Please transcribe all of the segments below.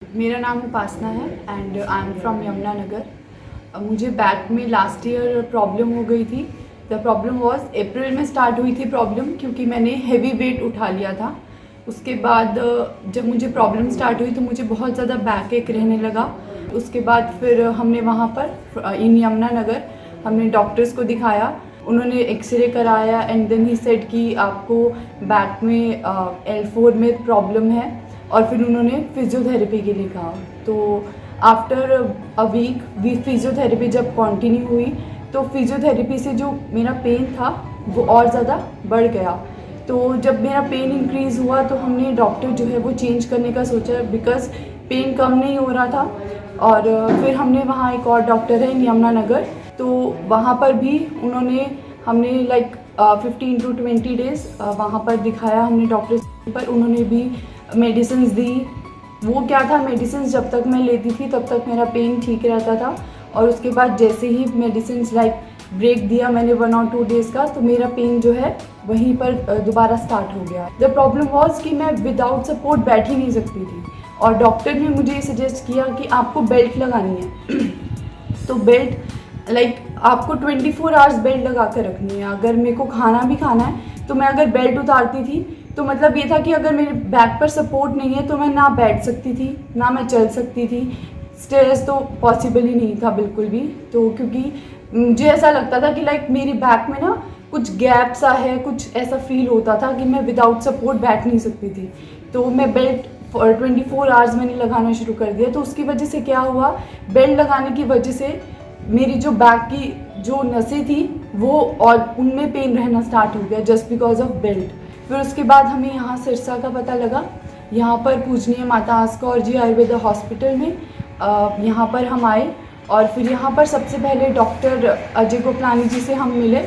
मेरा नाम उपासना है and I am from Yamunanagar. मुझे बैक में लास्ट ईयर प्रॉब्लम हो गई थी। द प्रॉब्लम वाज अप्रैल में स्टार्ट हुई थी प्रॉब्लम, क्योंकि मैंने हेवी वेट उठा लिया था। उसके बाद जब मुझे प्रॉब्लम स्टार्ट हुई तो मुझे बहुत ज़्यादा बैक एक रहने लगा। उसके बाद फिर हमने वहाँ पर इन यमुनानगर हमने डॉक्टर्स को दिखाया। उन्होंने एक्सरे कराया एंड देन ही सेड कि आपको बैक में L4 में प्रॉब्लम है, और फिर उन्होंने फिजियोथेरेपी के लिए कहा। तो आफ्टर अ वीक फिजियोथेरेपी जब कंटिन्यू हुई तो फिजियोथेरेपी से जो मेरा पेन था वो और ज़्यादा बढ़ गया। तो जब मेरा पेन इंक्रीज़ हुआ तो हमने डॉक्टर जो है वो चेंज करने का सोचा, बिकॉज़ पेन कम नहीं हो रहा था। और फिर हमने वहाँ एक और डॉक्टर है यमुनानगर, तो वहाँ पर भी हमने लाइक 15 to 20 डेज़ वहाँ पर दिखाया हमने डॉक्टर पर। उन्होंने भी मेडिसिन्स दी। वो क्या था, मेडिसिन्स जब तक मैं लेती थी तब तक मेरा पेन ठीक रहता था, और उसके बाद जैसे ही मेडिसिन्स लाइक ब्रेक दिया मैंने 1 or 2 डेज़ का, तो मेरा पेन जो है वहीं पर दोबारा स्टार्ट हो गया। द प्रॉब्लम वॉज कि मैं विदाउट सपोर्ट बैठ ही नहीं सकती थी, और डॉक्टर ने मुझे ये सजेस्ट किया कि आपको बेल्ट लगानी है। तो बेल्ट आपको 24 आवर्स बेल्ट लगा कर रखनी है। अगर मेरे को खाना भी खाना है तो मैं अगर बेल्ट उतारती थी तो मतलब ये था कि अगर मेरे बैक पर सपोर्ट नहीं है तो मैं ना बैठ सकती थी ना मैं चल सकती थी। स्टेयर्स तो पॉसिबल ही नहीं था बिल्कुल भी। तो क्योंकि मुझे ऐसा लगता था कि मेरी बैक में ना कुछ गैप सा है, कुछ ऐसा फील होता था कि मैं विदाउट सपोर्ट बैठ नहीं सकती थी। तो मैं बेल्ट 24 आवर्स मैंने लगाना शुरू कर दिया। तो उसकी वजह से क्या हुआ, बेल्ट लगाने की वजह से मेरी जो बैक की जो नसें थी वो और उनमें पेन रहना स्टार्ट हो गया, जस्ट बिकॉज ऑफ बेल्ट। फिर उसके बाद हमें यहाँ सिरसा का पता लगा। यहाँ पर पूजनीय माता आस्कौर जी आयुर्वेदा हॉस्पिटल में यहाँ पर हम आए, और फिर यहाँ पर सबसे पहले डॉक्टर अजय गोपलानी जी से हम मिले।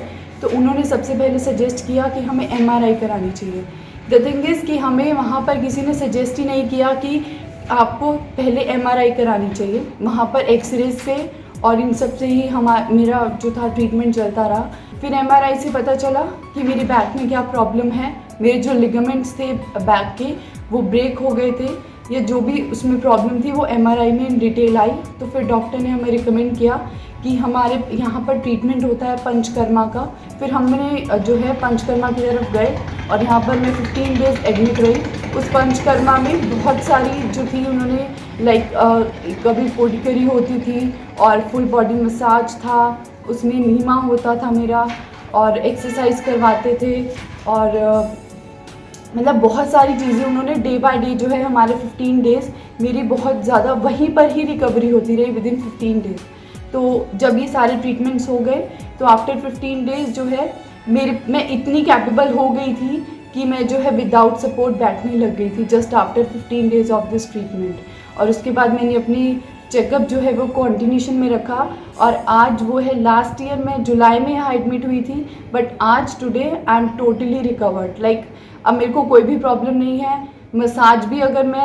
तो उन्होंने सबसे पहले सजेस्ट किया कि हमें MRI करानी चाहिए। द थिंग इज़ कि हमें वहाँ पर किसी ने सजेस्ट ही नहीं किया कि आपको पहले MRI करानी चाहिए। वहाँ पर एक्सरेज से और इन सब से ही मेरा जो था ट्रीटमेंट चलता रहा। फिर MRI से पता चला कि मेरी बैक में क्या प्रॉब्लम है। मेरे जो लिगामेंट्स थे बैक के वो ब्रेक हो गए थे, या जो भी उसमें प्रॉब्लम थी वो MRI में इन डिटेल आई। तो फिर डॉक्टर ने हमें रिकमेंड किया कि हमारे यहाँ पर ट्रीटमेंट होता है पंचकर्मा का। फिर हमने जो है पंचकर्मा की तरफ गए, और यहाँ पर मैं 15 डेज़ एडमिट रही। उस पंचकर्मा में बहुत सारी जो थी उन्होंने कभी पोडिकरी होती थी, और फुल बॉडी मसाज था, उसमें नीमा होता था मेरा, और एक्सरसाइज करवाते थे, और मतलब बहुत सारी चीज़ें उन्होंने डे बाय डे जो है हमारे 15 डेज़ मेरी बहुत ज़्यादा वहीं पर ही रिकवरी होती रही विदिन 15 डेज़। तो जब ये सारे ट्रीटमेंट्स हो गए तो आफ्टर 15 डेज़ जो है मैं इतनी कैपेबल हो गई थी कि मैं जो है विदाउट सपोर्ट बैठने लग गई थी just after 15 days of this treatment. और उसके बाद मैंने अपनी चेकअप जो है वो कंटिन्यूशन में रखा, और आज वो है लास्ट ईयर मैं जुलाई में यहाँ एडमिट हुई थी, बट आज today I am totally recovered. अब मेरे को कोई भी प्रॉब्लम नहीं है। मसाज भी अगर मैं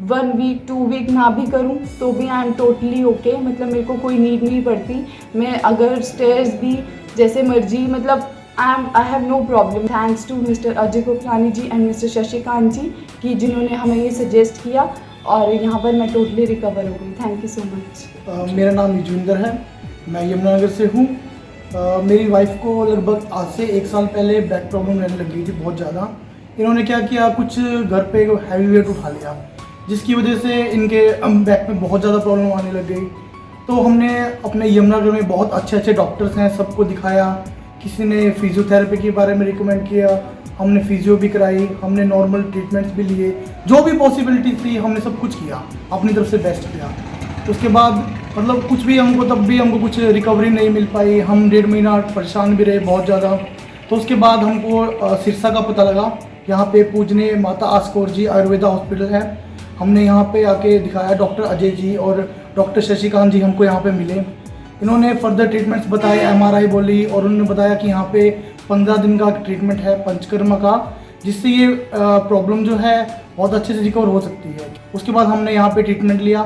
1 वीक 2 वीक ना भी करूं तो भी आई एम टोटली ओके, मतलब मेरे को कोई नीड नहीं पड़ती। मैं अगर स्टेयर्स भी जैसे मर्जी, मतलब I have no problem. Thanks to mister Ajay Gopalani ji and mister Shashikant ji कि जिन्होंने हमें ये सजेस्ट किया, और यहाँ पर मैं टोटली रिकवर हो गई। Thank you so much. मेरा नाम युजविंदर है, मैं यमुनानगर से हूँ। मेरी वाइफ को लगभग आज से 1 साल पहले बैक प्रॉब्लम रहने लग गई थी बहुत ज़्यादा। इन्होंने क्या किया, कुछ घर पे हैवी वेट उठा लिया, जिसकी वजह से इनके बैक में बहुत ज़्यादा प्रॉब्लम आने लग गई। तो हमने अपने यमुनानगर में बहुत अच्छे अच्छे डॉक्टर्स हैं, सबको दिखाया। किसी ने फिजियोथेरेपी के बारे में रिकमेंड किया, हमने फिजियो भी कराई, हमने नॉर्मल ट्रीटमेंट्स भी लिए, जो भी पॉसिबिलिटी थी हमने सब कुछ किया, अपनी तरफ से बेस्ट किया। उसके बाद मतलब कुछ भी तब भी हमको कुछ रिकवरी नहीं मिल पाई। हम 1.5 महीना परेशान भी रहे बहुत ज़्यादा। तो उसके बाद हमको सिरसा का पता लगा, यहाँ पे पूजनीय माता आस्कौर जी आयुर्वेदा हॉस्पिटल है। हमने यहाँ पे आके दिखाया, डॉक्टर अजय जी और डॉक्टर शशिकांत जी हमको यहाँ पे मिले। इन्होंने फर्दर ट्रीटमेंट्स बताए, MRI बोली, और उन्होंने बताया कि यहाँ पे 15 दिन का ट्रीटमेंट है पंचकर्मा का, जिससे ये प्रॉब्लम जो है बहुत अच्छे से रिकवर हो सकती है। उसके बाद हमने यहाँ पे ट्रीटमेंट लिया,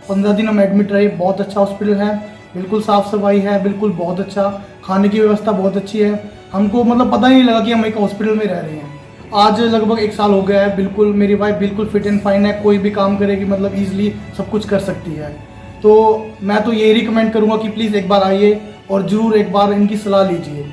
15 दिन हम एडमिट रहे। बहुत अच्छा हॉस्पिटल है, बिल्कुल साफ़ सफाई है, बिल्कुल बहुत अच्छा, खाने की व्यवस्था बहुत अच्छी है। हमको मतलब पता ही नहीं लगा कि हम एक हॉस्पिटल में रह रहे हैं। आज लगभग 1 साल हो गया है। बिल्कुल मेरी वाइफ बिल्कुल फिट एंड फाइन है, कोई भी काम करेगी मतलब ईजिली सब कुछ कर सकती है। तो मैं तो यही रिकमेंड करूँगा कि प्लीज़ एक बार आइए और ज़रूर एक बार इनकी सलाह लीजिए।